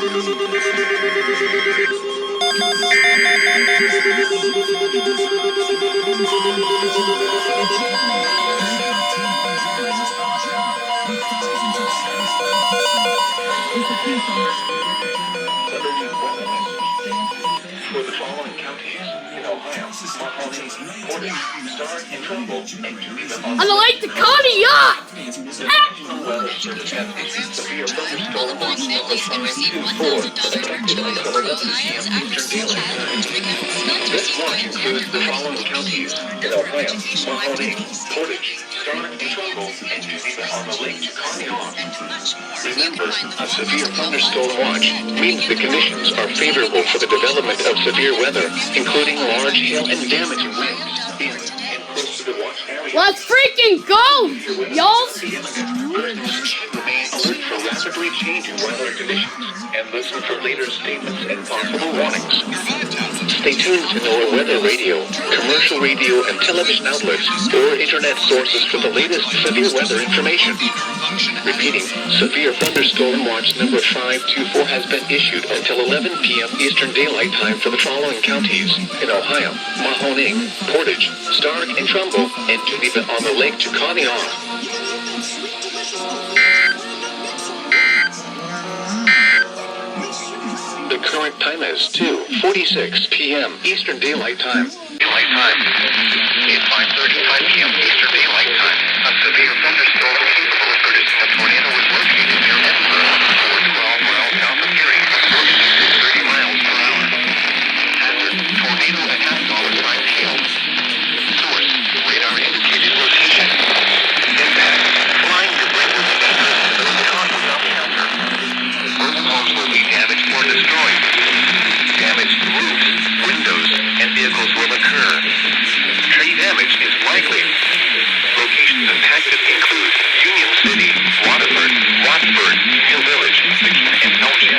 For the following counties in Ohio, Portage, Stark, and Trumbull, and on the Lake Tacony yacht! National Weather Service has issued severe thunderstorm warnings for expected until 11 p.m. Eastern Daylight Time. This watch includes the following counties in Ohio, Mahoney, Portage, Stark, and Trumbull, and Geneva on the Lake Tacony. Remember, a severe thunderstorm watch means the conditions are favorable for the development of severe weather, including large hail and damaging winds in and close to the watch area. Let's freaking go, y'all! Remain alert for rapidly changing weather conditions and listen for later statements and possible warnings. Stay tuned to NOAA Weather Radio, commercial radio and television outlets, or internet sources for the latest severe weather information. Repeating, severe thunderstorm watch number 524 has been issued until 11 p.m. Eastern Daylight Time for the following counties in Ohio, Mahoning, Portage, Stark, and Trumbull, and Geneva on the Lake Tacony. The current time is 2:46 p.m. Eastern Daylight Time. Daylight Time. It's 5:35 p.m. Eastern Daylight Time. A severe thunderstorm capable of producing a tornado is located near Edinburgh, 412 miles south of Erie, moving 30 miles per hour. Hazard: tornado attack $5 hail. Source: radar indicated location. Impact: flying debris will be dangerous to those caught without shelter. Most homes will be damaged or destroyed. Damage to roofs, windows, and vehicles will occur. Tree damage is likely. Locations impacted include Union City, Waterford, Watford, Hill Village, Dixon, and Elgin.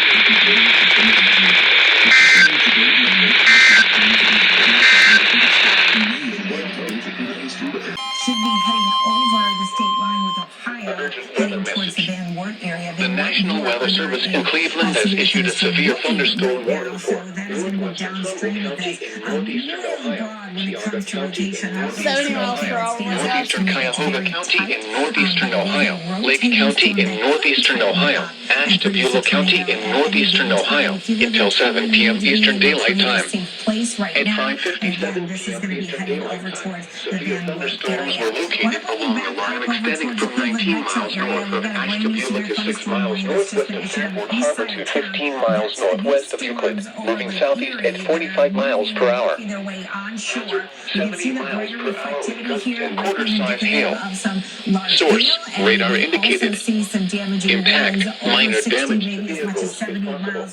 Should be heading over the state line with Ohio, heading towards the Van Wert area. The National Weather Service in Cleveland has issued a severe thunderstorm warning so that is going to be downstream of this. Really broad when it comes to rotation. 70 miles per hour. Northeastern Cuyahoga County in northeastern Ohio, Lake County in northeastern Ohio, Ashtabula County in northeastern Ohio until 7 p.m. Eastern Daylight Time. At 5:57 this is going to be heading over towards the Van Wert thunderstorms were located along the line extending from 19 miles north of Ashtabula to 6 miles northwest of Fairport Harbor to 15 miles northwest of Euclid, moving southeast at 45 miles per hour. 70 miles per hour with gusts and quarter-size hail. Source: radar indicated. Impact: minor damage to vehicles is possible.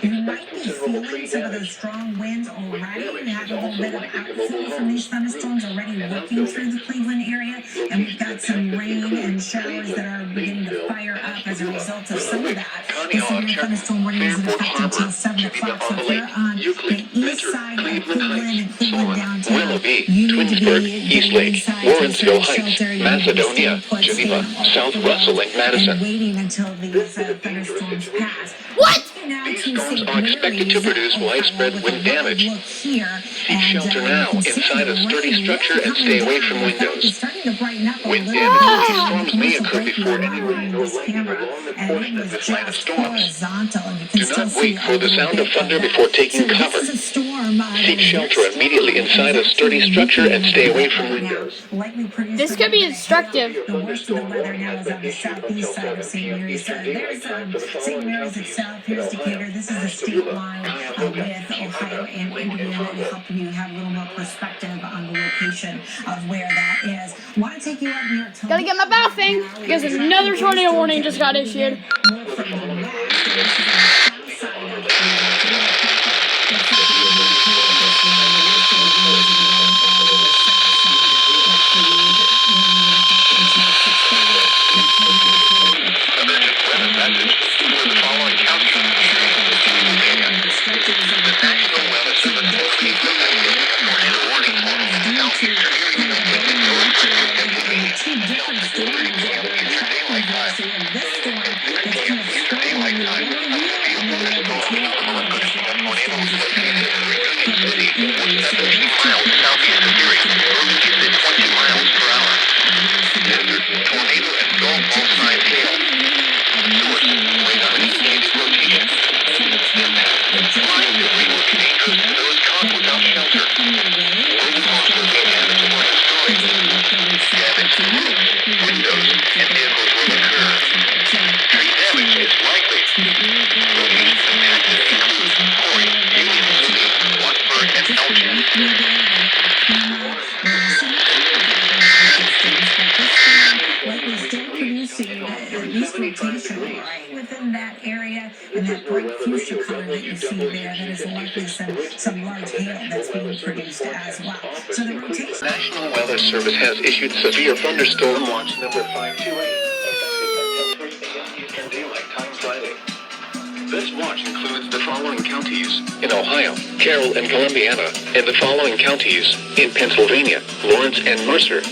You might be feeling some of those strong winds already. We have a little bit of outflow from these thunderstorms already working through the Cleveland area, and we've got some rain and showers that are beginning to fire up as a result of some of that. The severe thunderstorm warning is in effect until 7 o'clock, so if you're on the east side of Cleveland and Cleveland downtown, Willoughby, you need to Twinsburg, be Eastlake, inside Warrensville to Heights, shelter. Macedonia, Geneva, South Russell, and Madison. And waiting until these thunderstorms pass. What? These storms are expected to produce widespread wind damage. Seek shelter now inside a sturdy structure and stay away from windows. Wind damage from these storms may occur before any rain or lightning along the course of this line of storms. Do not wait for the sound of thunder before taking cover. Seek shelter immediately inside a sturdy structure and stay away from windows. This could be instructive. The worst of the weather now is on the southeast side of St. Mary's. There's St. Mary's itself. Here's Decatur. This is the state line with Ohio and Indiana to help you have a little more perspective on the location of where that is. Want to take you up near Toledo. Gotta get my bathing because another tornado warning just got issued. at least rotation right within that area, and that bright fuchsia color that you see there, that is likely some large hail that's being produced as well. So the rotation. National Weather Service has issued severe thunderstorm watch number 528. Eastern Daylight Time Friday. This watch includes the following counties in Ohio, Carroll and Columbiana, and the following counties in Pennsylvania, Lawrence and Mercer.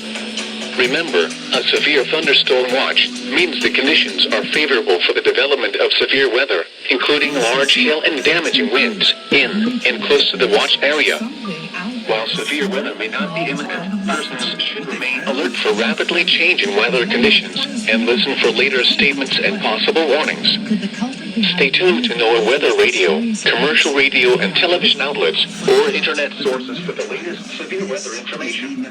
Remember, a severe thunderstorm watch means the conditions are favorable for the development of severe weather, including large hail and damaging winds in and close to the watch area. While severe weather may not be imminent, persons should remain alert for rapidly changing weather conditions and listen for later statements and possible warnings. Stay tuned to NOAA Weather Radio, commercial radio and television outlets, or internet sources for the latest severe weather information.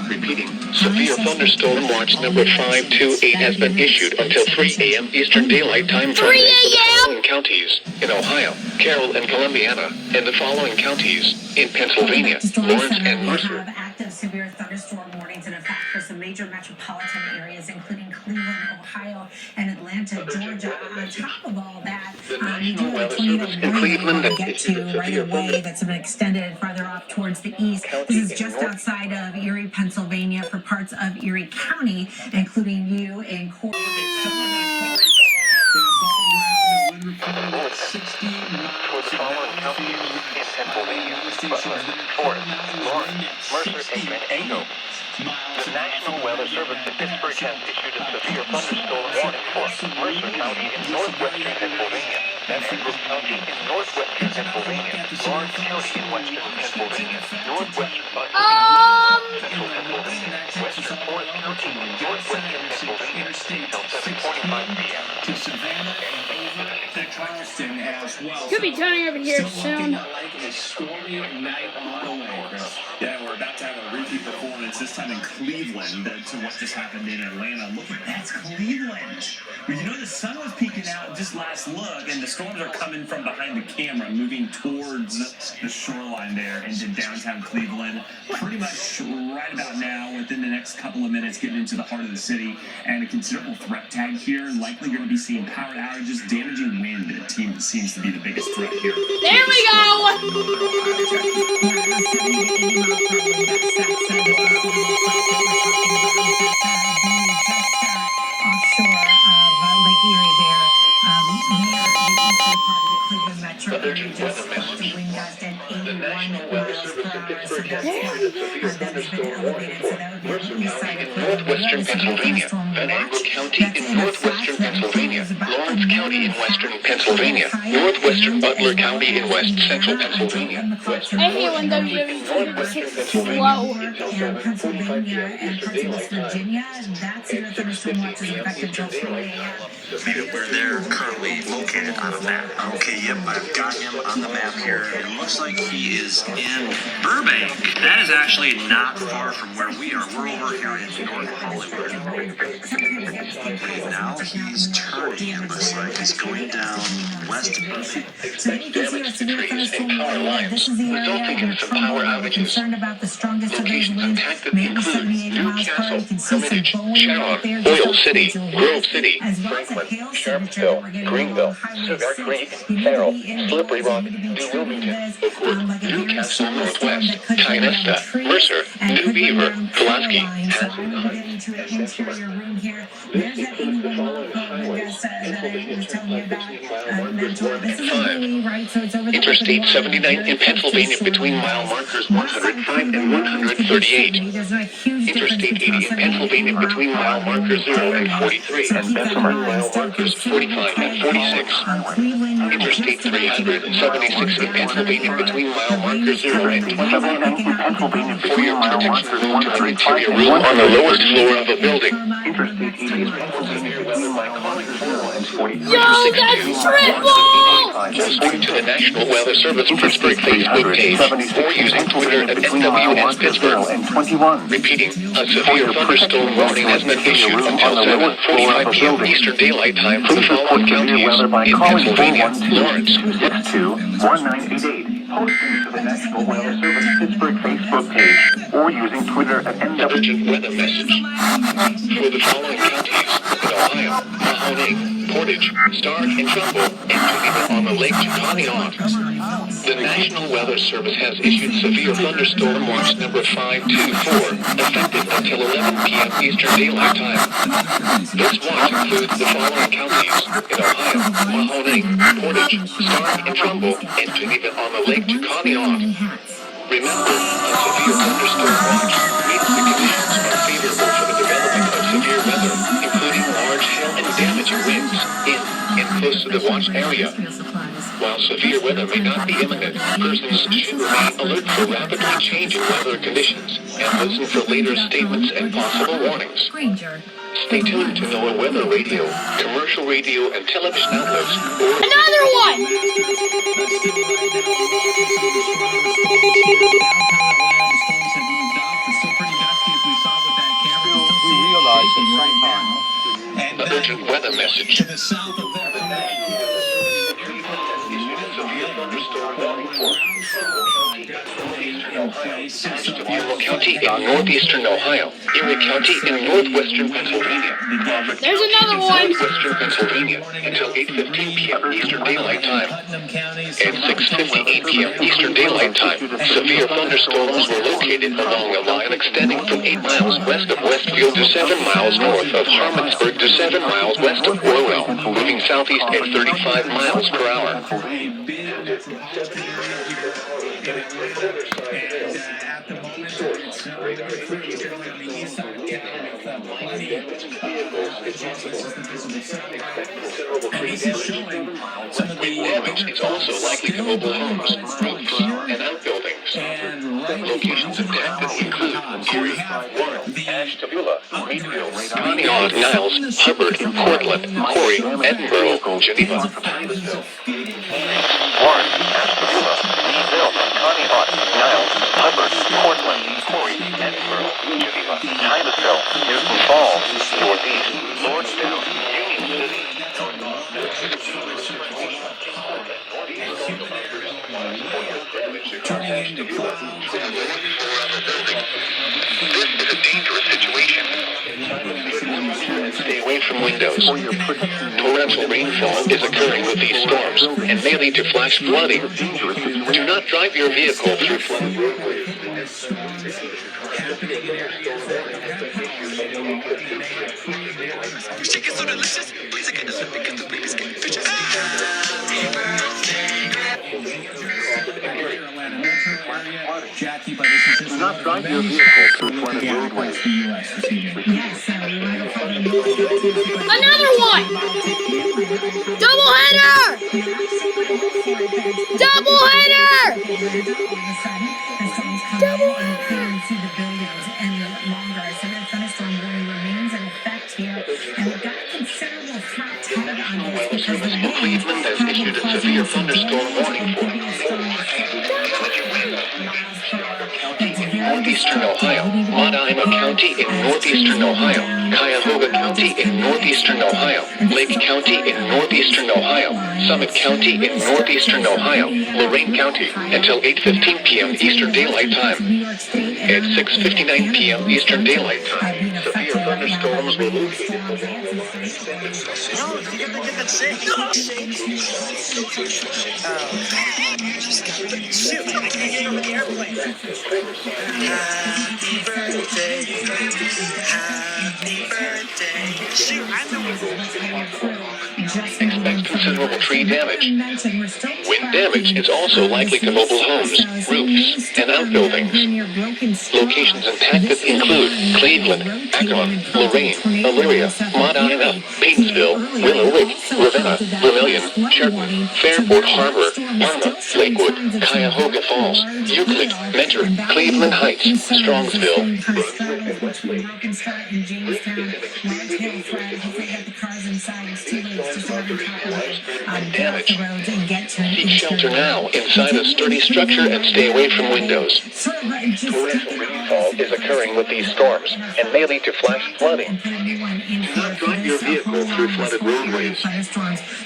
Repeating, severe thunderstorm watch number 528 has been issued until 3 a.m. Eastern Daylight Time Friday. 3 a.m.? Counties in Ohio, Carroll and Columbiana, and the following counties in Pennsylvania, Lawrence and Mercer. We have active severe thunderstorm warnings in effect for some major metropolitan areas, including Cleveland, Ohio, and Atlanta, Georgia. On top of all that, we do have a tornado warning that we'll get to right away that's been extended farther off towards the east. This is just outside of Erie, Pennsylvania, for parts of Erie County, including you and Corey. The National Weather Service in Pittsburgh has issued a severe thunderstorm warning for Mercer County in northwestern Pennsylvania, Edinburgh County in northwestern Pennsylvania, Lawrence County in western Pennsylvania, northwestern central Pennsylvania, western Forest County in northwestern Pennsylvania until 7:45 p.m. To Savannah and over to Charleston as well. Could be turning over here soon. Like a stormy night on the way, Chris. Yeah, we're about to have a repeat performance, this time in Cleveland, to what just happened in Atlanta. Look at that, it's Cleveland. Well, you know, the sun was peeking out just last look, and the storms are coming from behind the camera, moving towards the shoreline there into downtown Cleveland. Pretty much right about now, within the next couple of minutes, getting into the heart of the city, and a considerable threat tag here. Likely going to be seeing power outages, damaging wind. The team seems to be the biggest threat here. There we go! Offshore of Lake Erie there, near the eastern part of the Cleveland metro area, just close to wind gust at 81 miles per hour. So that's why that has been elevated. So that would be the east side of Cleveland. Northwestern Pennsylvania, Van Amber County in northwestern Pennsylvania, Lawrence County in western Pennsylvania, northwestern Butler County in west central Pennsylvania, western I hate when WW slow. And Pennsylvania and parts of West Virginia, that's your thunderstorm watch is effective until 3 a.m. Where they're currently located on a map. Okay, yep, I've got him on the map here. It looks like he is in Burbank. That is actually not far from where we are. We're over here in North Hollywood. Now he's turning. It looks like he's going down west of Burbank. So you can see our severe thunderstorm warning. This is the area where we're concerned about the strongest of those winds, maybe 70, 80 miles per hour. You can see some bowling right there. Oil City, Grove City, as well as a hail signature that we're getting Greenville, along Highway Cigar 6. Creek, You need Farrell, to be indoors. Slippery Rock, You need to be New treating Wilmington, this Oakwood, like a very Newcastle strong storm Northwest, that could bring down Tynesta, trees Mercer, and New could bring Beaver, down Pulaski, power lines. So I'm Hanson, going to get into an interior room here. There's that 81 mile per hour wind gust that I was telling you about. Mentor. This is a buoy, right? So it's over the Interstate open water, 79 very in close to the Pennsylvania shoreline. between mile markers West side 105 and Cleveland, 138. There's a huge difference Interstate 80 between in 70 Pennsylvania and 80 between mile mile per hour markers 0 and wind. 43 So and keep that in Bessemer mind. mile Still markers considerable 45 and traffic 46. on Cleveland. Interstate 376 in Pennsylvania between mile markers 0 and 21. For your protection, enter interior room on the lowest floor of a building. Interstate 80 in Pennsylvania weather by calling 4 and 43. Yo, that's triple! According to the National Weather Service Pittsburgh Facebook page, or using Twitter at NWS Pittsburgh. Repeating, a severe thunderstorm warning has been issued until 7:45 p.m. Eastern Daylight Time for the following counties in Pennsylvania, Lawrence. 62-1988. Posting to the National Weather Service Pittsburgh Facebook page or using Twitter at NWS. Urgent weather message for the following counties in Ohio, Ohio, Mahoning, Portage, Stark, and Trumbull, and Geneva on the Lake Chiconaw. The National Weather Service has issued severe thunderstorm watch number 524, effective until 11 p.m. Eastern Daylight Time. This watch includes the following counties in Ohio: Mahoning, Portage, Stark, and Trumbull, and Geneva on the Lake Chiconaw. Remember, a severe thunderstorm watch means the conditions are favorable for the development of severe weather, including large hail and damaging winds in and close to the watch area. While severe weather may not be imminent, persons should remain alert for rapidly changing weather conditions and listen for later statements and possible warnings. Stay tuned to NOAA Weather Radio, commercial radio, and television outlets. Another one! An urgent weather message. To the south of there, Bureau County in northeastern Ohio, Erie County in northwestern Pennsylvania, There's another one! western Pennsylvania until 8:15 p.m. Eastern Daylight Time. At 6:58 p.m. Eastern Daylight Time, severe thunderstorms were located along a line extending from 8 miles west of Westfield to 7 miles north of Harmondsburg to 7 miles west of Orwell, moving southeast at 35 miles per hour. at the moment, it's pretty clearly on the east side of town with plenty of adjustments as the visible satellite. And this is showing some of the Damage is also likely to mobile homes, roofs, and outbuildings. Locations impacted include Erie, Warren, Ashtabula, Greenville, Conneaut, Niles, Hubbard, Portland, Corry, Edinburgh, Geneva. Warren, Ashtabula, Greenville, Conneaut, Niles, Hubbard, Portland, Corry, Edinburgh, Geneva, Titusville, Newton Falls, Northeast, Lordstown, Union City. turning into clouds. This is a dangerous situation. Stay away from windows. Torrential rainfall is occurring with these storms and may lead to flash flooding. Do not drive your vehicle through flooded roadways. Jackie, but this is Do not drive your vehicle through flooded roadways. Another one! Double header! Double header! Double header! Cleveland has issued a severe thunderstorm warning for northeastern Ohio, Montana County in northeastern Ohio, Cuyahoga County in northeastern Ohio, Lake County in northeastern Ohio, Summit County in northeastern Ohio, Lorain County until 8:15 p.m. Eastern Daylight Time. At 6:59 p.m. Eastern Daylight Time, severe thunderstorms will located. Happy birthday, happy birthday. Shoot, I know. Expect considerable tree damage. Wind damage is also likely to mobile homes, roofs, and outbuildings. Locations impacted include Cleveland, Akron, Lorain, Elyria, Medina, Painesville, Willow Lake, Ravenna, Vermilion, Sherton, Fairport Harbor, Parma, Lakewood, Cuyahoga Falls, Euclid, Mentor, Cleveland Heights, Strongsville. Damage. Seek shelter now inside a sturdy structure and stay away from windows. Torrential rainfall is occurring with these storms and may lead to flash flooding. Do not drive your vehicle through flooded roadways.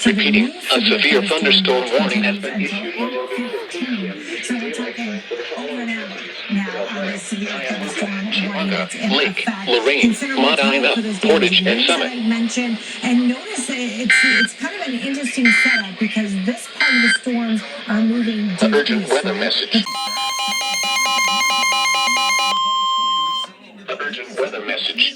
Repeating, a severe thunderstorm warning has been issued. Cuyahoga, that's in Lake, effect. Lorraine, Considerable Medina, trouble for those Portage, and days Summit. that I mentioned. And notice it's kind of an interesting setup because this part of the storms are moving The due urgent east, weather right? message. The urgent weather message.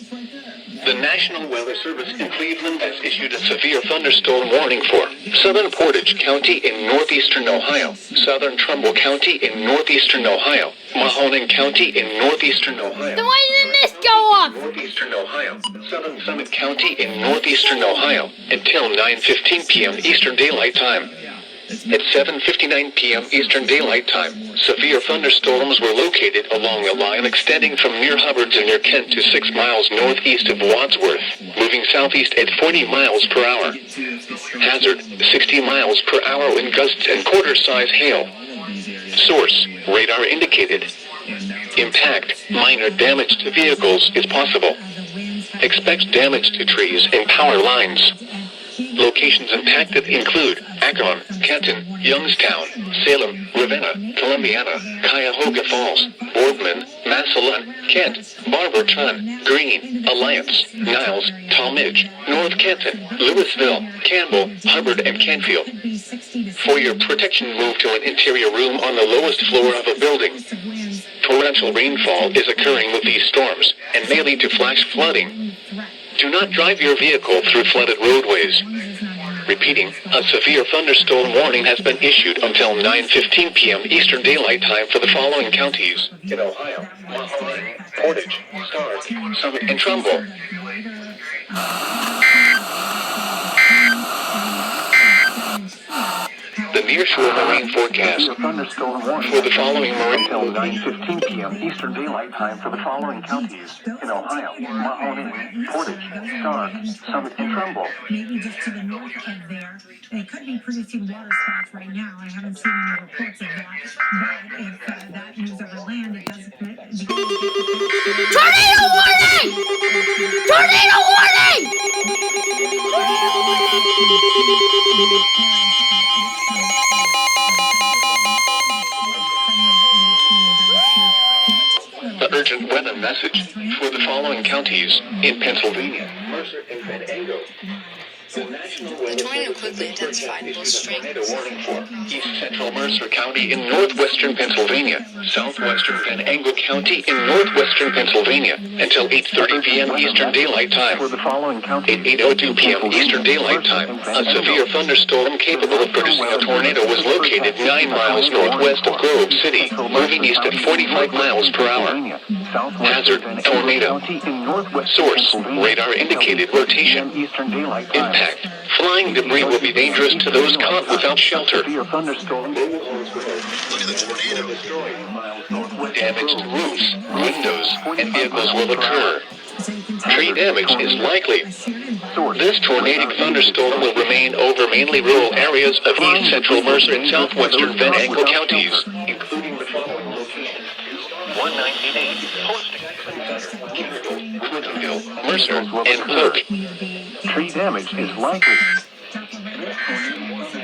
The National Weather Service in Cleveland has issued a severe thunderstorm warning for southern Portage County in northeastern Ohio, southern Trumbull County in northeastern Ohio, Mahoning County in northeastern Ohio. Then why didn't this go off? Northeastern Ohio, southern Summit County in northeastern Ohio until 9:15 p.m. Eastern Daylight Time. At 7:59 p.m. Eastern Daylight Time, severe thunderstorms were located along a line extending from near Hubbard to near Kent to 6 miles northeast of Wadsworth, moving southeast at 40 miles per hour. Hazard, 60 miles per hour wind gusts and quarter-size hail. Source, radar indicated. Impact, minor damage to vehicles is possible. Expect damage to trees and power lines. Locations impacted include Akron, Kenton, Youngstown, Salem, Ravenna, Columbiana, Cuyahoga Falls, Boardman, Massillon, Kent, Barberton, Greene, Alliance, Niles, Talmadge, North Kenton, Louisville, Campbell, Hubbard, and Canfield. For your protection, move to an interior room on the lowest floor of a building. Torrential rainfall is occurring with these storms and may lead to flash flooding. Do not drive your vehicle through flooded roadways. Repeating, a severe thunderstorm warning has been issued until 9:15 p.m. Eastern Daylight Time for the following counties in Ohio: Mahoning, Portage, Stark, Summit, and Trumbull. The nearshore marine forecast for the following marine until 9:15 p.m. Eastern Daylight Time for the following counties in Ohio: Mahoning, Portage, Stark, Summit, and Trumbull. Maybe just to the north of there. They could be producing water spouts right now. I haven't seen any reports of that. But if that moves over land, it does begin to Tornado warning! Tornado warning! The urgent weather message for the following counties in Pennsylvania: Mercer and Venango. The tornado quickly intensified in both strength and Warning for East Central Mercer County in northwestern Pennsylvania, southwestern Venango County in northwestern Pennsylvania until 8:30 p.m. Eastern Daylight Time. For the following county, At 8:02 p.m. Eastern Daylight Time, a severe thunderstorm capable of producing a tornado was located 9 miles northwest of Grove City, moving east at 45 miles per hour. Hazard, tornado. Source, radar indicated rotation. Impact, flying debris will be dangerous to those caught without shelter. Damage to roofs, windows, and vehicles will occur. Tree damage is likely. This tornadic thunderstorm will remain over mainly rural areas of east central Mercer and southwestern Venango counties, including the following locations: 1988, Posting, Woodinville, Mercer, and Polk. tree damage is likely.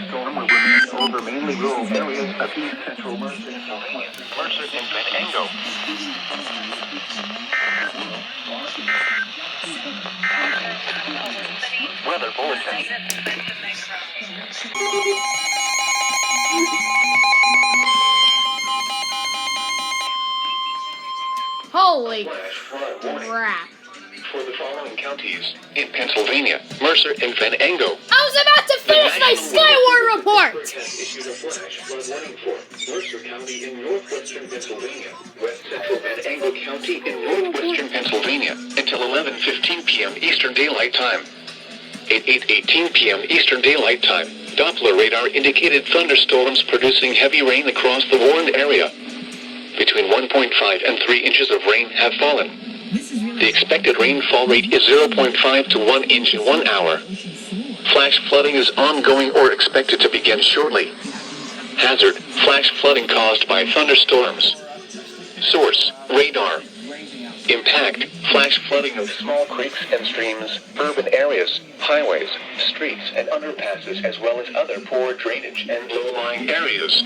Storm will remain over mainly rural areas of east central Mercer and Venango. Weather bulletin. Holy crap. For the following counties in Pennsylvania, Mercer, and Venango. I was about to finish my Skyward report! Issued a flash flood warning for Mercer County in northwestern Pennsylvania, west central Venango County in northwestern Pennsylvania until 11:15 p.m. Eastern Daylight Time. At 8:18 p.m. Eastern Daylight Time, Doppler radar indicated thunderstorms producing heavy rain across the warned area. Between 1.5 and 3 inches of rain have fallen. The expected rainfall rate is 0.5 to 1 inch in 1 hour. Flash flooding is ongoing or expected to begin shortly. Hazard, flash flooding caused by thunderstorms. Source, radar. Impact, flash flooding of small creeks and streams, urban areas, highways, streets, and underpasses, as well as other poor drainage and low-lying areas.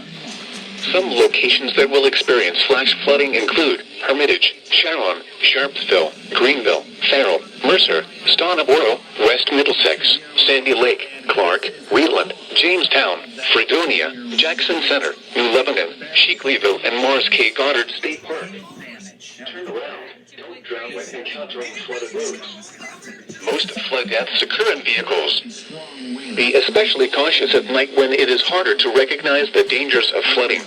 Some locations that will experience flash flooding include Hermitage, Sharon, Sharpsville, Greenville, Farrell, Mercer, Stoneboro, West Middlesex, Sandy Lake, Clark, Wheatland, Jamestown, Fredonia, Jackson Center, New Lebanon, Shickleyville, and Morris K. Goddard State Park. Turn around. Don't drown when encountering flooded roads. Most flood deaths occur in vehicles. Be especially cautious at night when it is harder to recognize the dangers of flooding.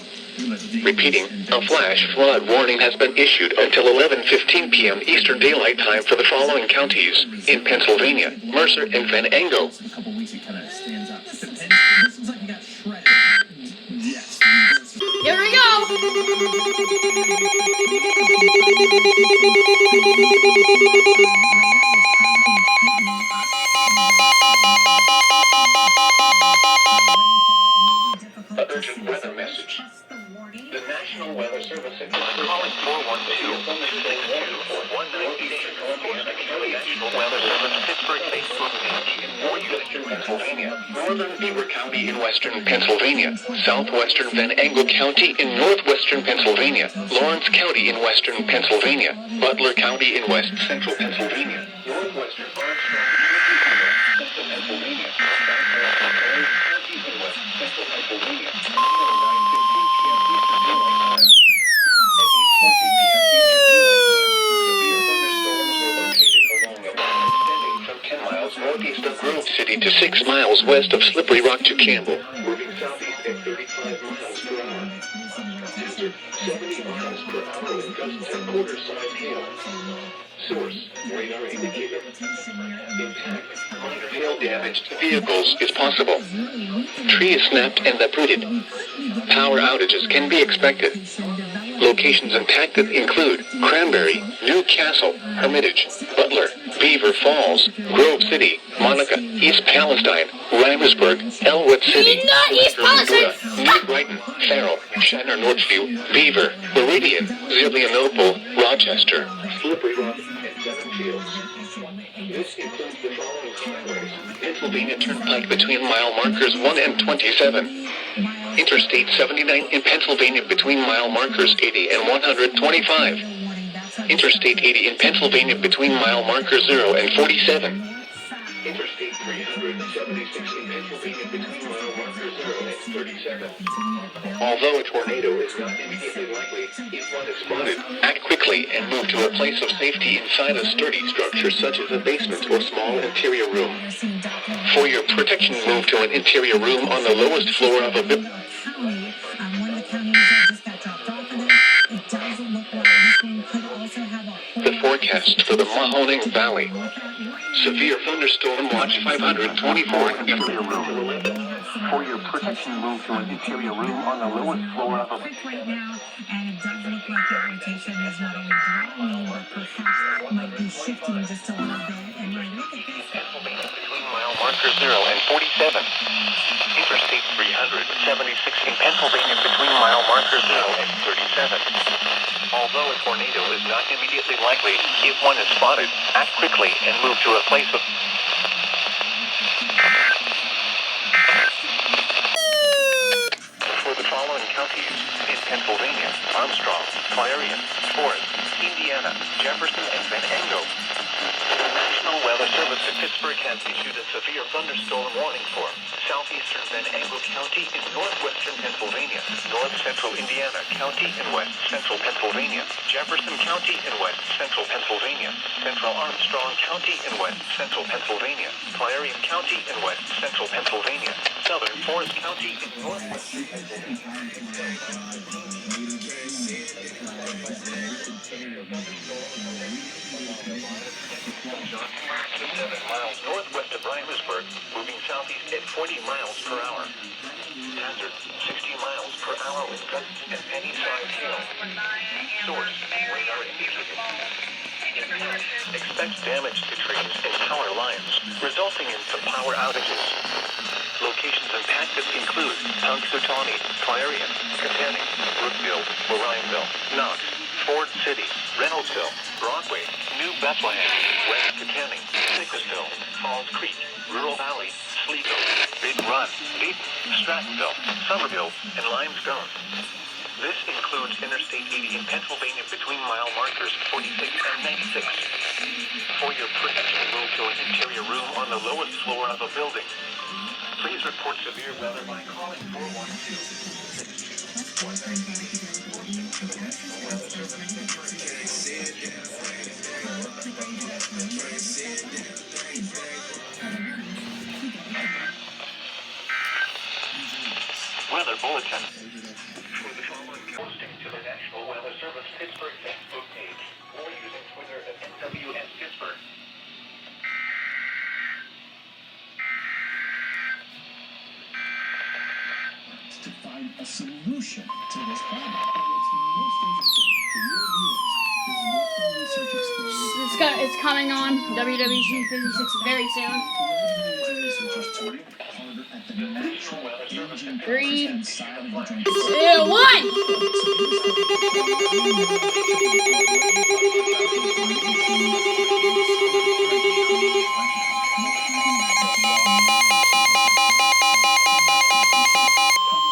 Repeating, a flash flood warning has been issued until 11:15 p.m. Eastern Daylight Time for the following counties in Pennsylvania, Mercer, and Venango. Here we go. Urgent weather message. The National Weather Service is calling 412-262-1984 National Weather Service Pittsburgh Facebook page in northwestern Pennsylvania, northern Beaver County in western Pennsylvania, southwestern Venango County in northwestern Pennsylvania, Lawrence County in western Pennsylvania, Butler County in west central Pennsylvania, northwestern Armstrong County in central Pennsylvania, northeast of Grove City to 6 miles west of Slippery Rock to Campbell, moving southeast at 35 miles per hour. Hazard, 70 miles per hour with gusts and quarter-sized hail. Source, radar indicator. Impact, minor hail damage to vehicles is possible. Trees snapped and uprooted. Power outages can be expected. Locations impacted include Cranberry, Newcastle, Hermitage, Butler, Beaver Falls, Grove City, Monica, East Palestine, Reimersburg, Elwood City, East Palestine. New Brighton, Farrell, Shiner Northview, Beaver, Meridian, Zillionople, Rochester, Slippery Rock, and Seven Fields. This includes the following highways: Pennsylvania Turnpike between mile markers 1 and 27. Interstate 79 in Pennsylvania between mile markers 80 and 125. Interstate 80 in Pennsylvania between mile markers 0 and 47. Interstate 376 in Pennsylvania between mile markers 0 and 37. Although a tornado is not immediately likely, if one is spotted, act quickly and move to a place of safety inside a sturdy structure such as a basement or small interior room. For your protection, move to an interior room on the lowest floor of a building. The forecast for the Mahoning Valley. Severe thunderstorm watch 524 interior room. For your protection, move to an interior room on the lowest floor of a Right now, and it does look like the rotation is not only growing, but perhaps might be shifting just a little bit. And when I look at this, Pennsylvania between mile marker 0 and 47. Interstate 376 in Pennsylvania between mile marker 0 and 37. Although a tornado is not immediately likely, if one is spotted, act quickly and move to a place of... For the following counties in Pennsylvania: Armstrong, Clarion, Forest, Indiana, Jefferson, and Venango. The National Weather Service at Pittsburgh has issued a severe thunderstorm warning for southeastern Venango County in northwestern Pennsylvania, north central Indiana County in west central Pennsylvania, Jefferson County in west central Pennsylvania, central Armstrong County in west central Pennsylvania, Clarion County in west central Pennsylvania, southern Forest County in northwestern Pennsylvania. To 7 miles northwest of Reimersburg, moving southeast at 40 miles per hour. Hazard, 60 miles per hour with gusts and any-sized hail. Source, radar indicated. Impact, expect damage to trees and power lines, resulting in some power outages. Locations impacted include Punxsutawney, Clarion, Katanning, Brookville, Lorraineville, Knox, Ford City, Reynoldsville, Broadway, New Bethlehem, West Katanning, Nicholsville, Falls Creek, Rural Valley, Sleeco, Big Run, Dayton, Strattonville, Somerville, and Limestone. This includes Interstate 80 in Pennsylvania between mile markers 46 and 96. For your protection, move to an interior room on the lowest floor of a building. Please report severe weather by calling 412. Weather Bulletin. For the following, posting to the National Weather Service Pittsburgh Facebook page or using Twitter at NWS Pittsburgh. To find a solution to this problem. What's most interesting to your viewers is what the research explores. It's coming on WWG 56 very soon. Three, 2, 1.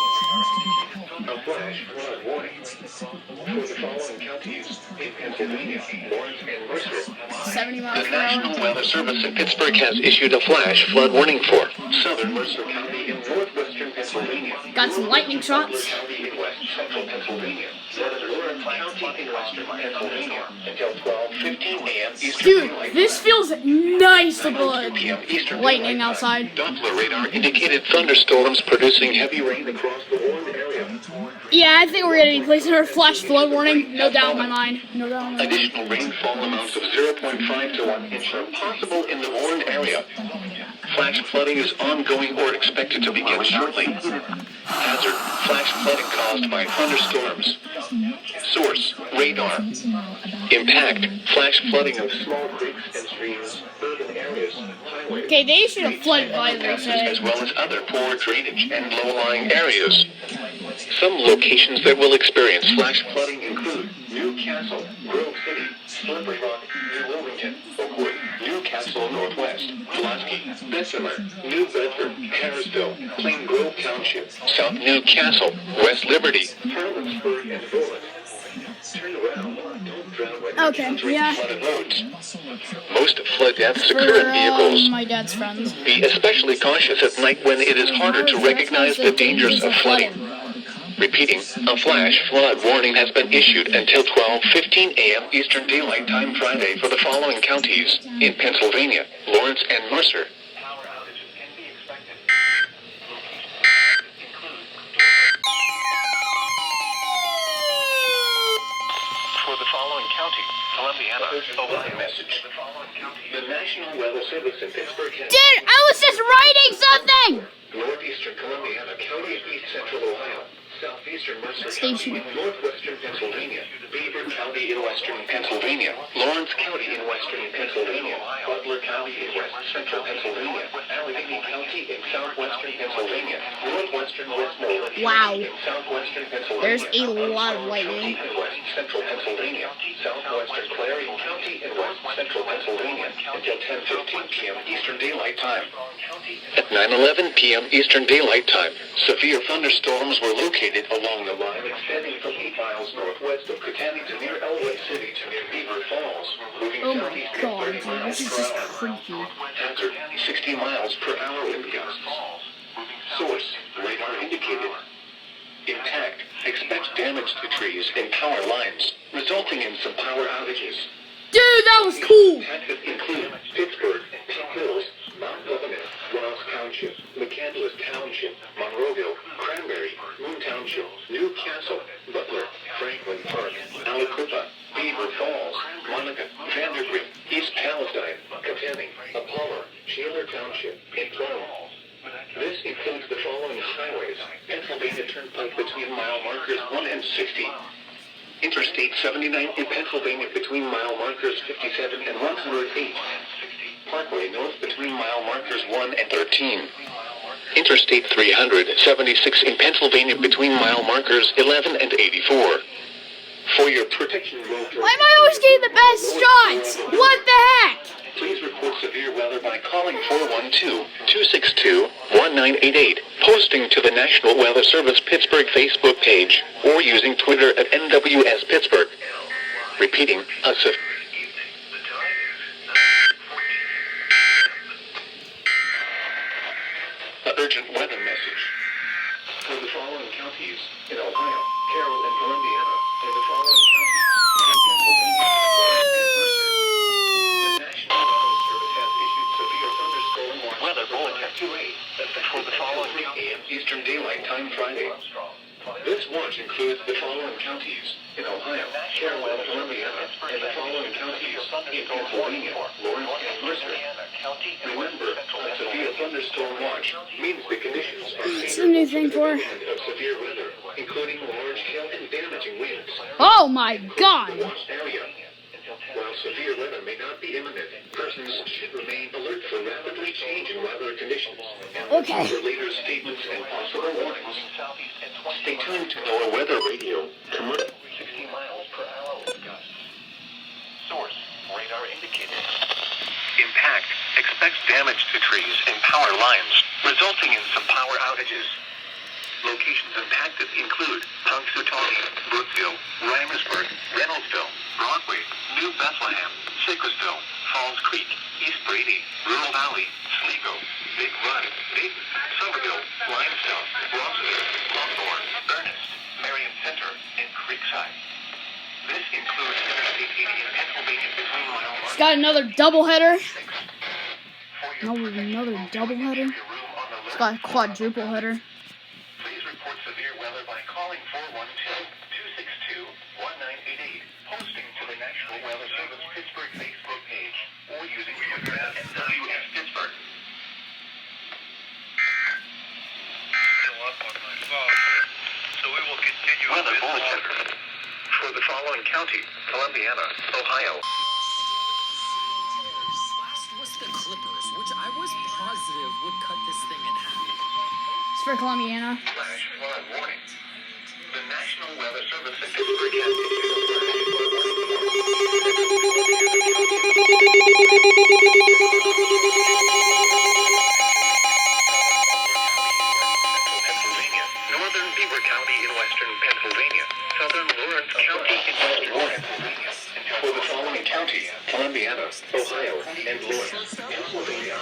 A flash flood warning for the following counties in Pennsylvania, Lawrence and Mercer. 70 miles The per National hour. Weather Service in Pittsburgh has issued a flash flood warning for southern Mercer County in northwestern Pennsylvania. Got some lightning shots. County in west central Pennsylvania. Southern Lawrence County in western Pennsylvania until 12:15 a.m. Eastern Dude, Daylight this feels nice to 2 blood. p.m. Eastern Lightning Daylight outside. Time. Doppler radar indicated thunderstorms producing heavy rain across the warned area. Yeah, I think we're gonna be placing our flash flood warning. No doubt in my mind. No doubt in my mind. Additional rainfall amounts of 0.5 to 1 inch are possible in the warned area. Flash flooding is ongoing or expected to begin shortly. Hazard: flash flooding caused by thunderstorms. Source: radar. Impact: flash flooding of small creeks and streams, urban areas, highways. Okay, they issued a flood advisory As today. well as other poor drainage and low-lying areas. Some locations that will experience flash flooding include Newcastle, Grove City, Slippery Rock, New Wilmington, Oakwood, Newcastle Northwest, Pulaski, Bessemer, New Bedford, Harrisville, Plain Grove Township, South Newcastle, West Liberty, Harlandsburg, and Bullitt. Turn around. Don't drown when Okay, yeah. flooded roads. Most flood deaths For occur in vehicles. my dad's friends. Be especially cautious at night when it is harder to recognize the dangers of flooding. Repeating, a flash flood warning has been issued until 12:15 a.m. Eastern Daylight Time Friday for the following counties in Pennsylvania, Lawrence and Mercer. Power outages can be expected. For the following counties, Columbiana, Ohio. Message. The National Weather Service in Pittsburgh has Dude, I was just writing something! northeastern Columbiana, county of East Central Ohio, southeastern Mercer Station. County in northwestern Pennsylvania, Beaver County in western Pennsylvania, Lawrence County in western Pennsylvania, Butler County in west central Pennsylvania, Allegheny County in southwestern Pennsylvania, northwestern Westmoreland Wow. in southwestern Pennsylvania. There's a lot of lightning. In west central Pennsylvania, southwestern Clarion County in west central Pennsylvania until 10:15 p.m. Eastern Daylight Time. At 9:11 p.m. Eastern Daylight Time, severe thunderstorms were located along the line extending from 8 miles northwest of Kittanning to near Elway City to near Beaver Falls, moving Oh my southeast at god, 30 dude, miles this is per just hour. creepy. Hazard: 60 miles per hour wind gusts. Source: radar indicated. Impact: expect damage to trees and power lines, resulting in some power outages. Dude, that was cool! Impacted include Pittsburgh, Pink Hills, Mount Lebanon, Ross Township, McCandless Township, Monroeville, Cranberry, Moon Township, Newcastle, Butler, Franklin Park, Aliquippa, Beaver Falls, Monica, Vandergrift, East Palestine, Kittanning, Apollo, Sheeler Township, and Plum. This includes the following highways: Pennsylvania Turnpike between mile markers 1 and 60. Interstate 79 in Pennsylvania between mile markers 57 and 108. Parkway North between mile markers 1 and 13. Interstate 376 in Pennsylvania between mile markers 11 and 84. For your protection, Why am I always getting the best shots? What the heck? please report severe weather by calling 412-262-1 1988, posting to the National Weather Service Pittsburgh Facebook page, or using Twitter at NWS Pittsburgh. Repeating, a urgent weather message. For the following counties in Ohio, Carroll and Columbiana, and the following counties in Pennsylvania, the National Weather Service has issued severe thunderstorm warnings. Weather bulletin 2-8 for the following 3 a.m. Eastern Daylight Time Friday. This watch includes the following counties in Ohio, Carroll and Columbiana, and the following counties in Pennsylvania, Lawrence and Mercer. Remember, a severe thunderstorm watch means the conditions are What's the new thing for? of severe weather, including large hail and damaging winds. Oh my god! Watch area. While severe weather may not be imminent, persons should remain alert for rapidly changing weather conditions. Okay. For later statements and possible warnings, stay tuned to our weather radio. 60 miles per hour with gusts. Source, radar indicated. Impact expects damage to trees and power lines, resulting in some power outages. Locations impacted include Punxsutawney, Brookville, Reimersburg, Reynoldsville, Broadway, New Bethlehem, Sacresville, Falls Creek, East Brady, Rural Valley, Sligo, Big Run, Dayton, Somerville, Limestone, Rossville, Longbourn, Ernest, Marion Center, and Creekside. This includes Interstate 80 in Pennsylvania between mile mark. It's got another doubleheader. Another doubleheader. It's got a quadruple header. Please report severe weather by calling 412-262-1988, posting to the National Weather Service Pittsburgh Facebook page, or using Twitter at NWS Pittsburgh. Still up on my phone, so we will continue Weather with bulletin. water. For the following county, Columbiana, Ohio. Last was the Clippers, which I was positive would cut this thing in half. It's for Columbiana. Flash flood warning. The National Weather Service in Pittsburgh has issued a flash flood Pennsylvania, northern Beaver County in western Pennsylvania, southern Lawrence County in western Pennsylvania. For the following county, Columbiana, Ohio, and Lawrence, Pennsylvania.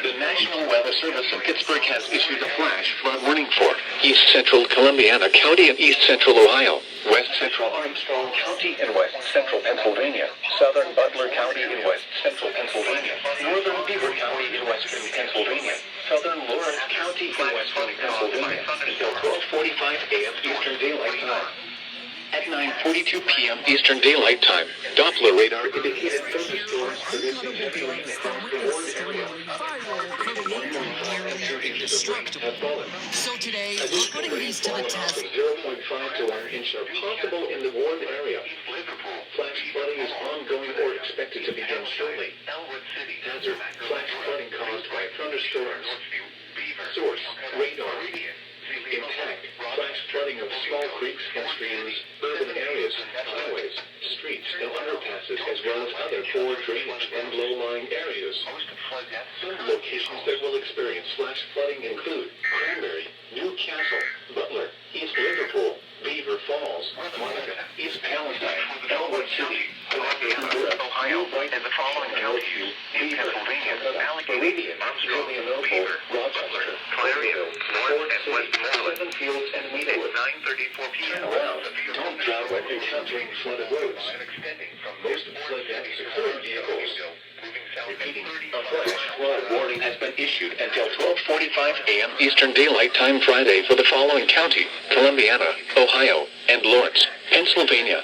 The National Weather Service in Pittsburgh has issued a flash flood warning for East Central Columbiana County and East Central Ohio, West Central Armstrong County and West Central Pennsylvania, Southern Butler County in West Central Pennsylvania, Northern Beaver County in western Pennsylvania, Southern Lawrence County in western Pennsylvania, until 12:45 a.m. Eastern Daylight Time. At 9:42 p.m. Eastern Daylight Time, Doppler radar indicated thunderstorms producing heavy rain across the warm area. So today, we're putting these to the test. 0.5 to 1 inch are possible in the warm area. Flash flooding is ongoing or expected to begin shortly. Hazard, flash flooding caused by thunderstorms. Source, radar. Impact, flash flooding of small creeks and streams, urban areas, highways, streets, and underpasses, as well as other poor drainage and low-lying areas. Some locations that will experience flash flooding include Cranberry, Newcastle, Butler, East Liverpool, Beaver Falls, Monica, East Palestine, Elwood City, Ohio, and the following counties in Pennsylvania, Allegheny, Armstrong, Beaver, Rochester, Clarion, North and Westmoreland, Seven Fields, and Meadwood. 9:34 p.m. Around, don't drive when encountering flooded roads. Most flood damage occurred vehicles. Repeating, a flash flood warning has been issued until 12:45 a.m. Eastern Daylight Time Friday for the following county, Columbiana, Ohio, and Lawrence, Pennsylvania.